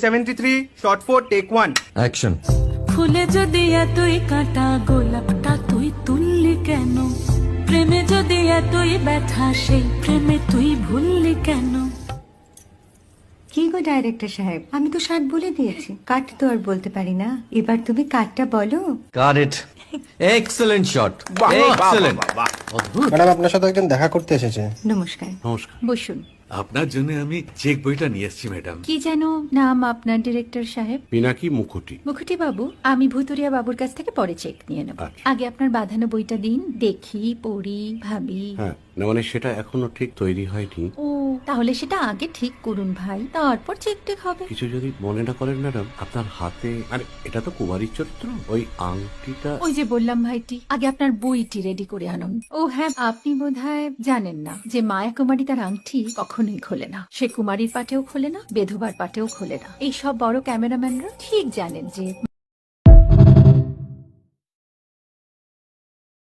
73 shot 4 take 1 action. ফুলে যদি এতই কাটা গোলাপটা তুই তুললি কেন? প্রেমে যদি এতই ব্যথা সেই প্রেমে তুই ভুললি কেন? কি গো ডাইরেক্টর সাহেব, আমি তো 60 বলে দিয়েছি, কাট তো আর বলতে পারি না, এবার তুমি কাটটা বলো। Got it. Excellent shot, excellent. Madam আপনার সাথে একজন দেখা করতে এসেছে। নমস্কার, নমস্কার। বসুন। আপনার জন্য আমি চেক বইটা নিয়ে এসেছি ম্যাডাম। কি যেন নাম আপনার ডিরেক্টর সাহেব? পিনাকি মুখোটি। মুখুটি বাবু, আমি ভুতুরিয়া বাবুর কাছ থেকে পরে চেক নিয়ে নেব। আচ্ছা। আগে আপনার বাঁধানো বইটা দিন, দেখি, পড়ি, ভাবি। হ্যাঁ, না মানে সেটা এখনো ঠিক তৈরি হয়নি। ও, তাহলে সেটা আগে ঠিক করুন ভাই, তারপর চেক টেক হবে। কিছু যদি মনে না করেন ম্যাডাম, আপনার হাতে, আরে এটা তো কুমারীর চরিত্র, ওই আংটিটা। ওই যে বললাম ভাইটি, আগে আপনার বইটি রেডি করে আনুন। ও হ্যাঁ, আপনি বোধহয় জানেন না যে মায়া কুমারী তার আংটি কখনোই খোলে না। সে কুমারীর পাটেও খোলে না, বেধবার পাটেও খোলে না। এই সব বড় ক্যামেরাম্যানরা ঠিক জানেন যে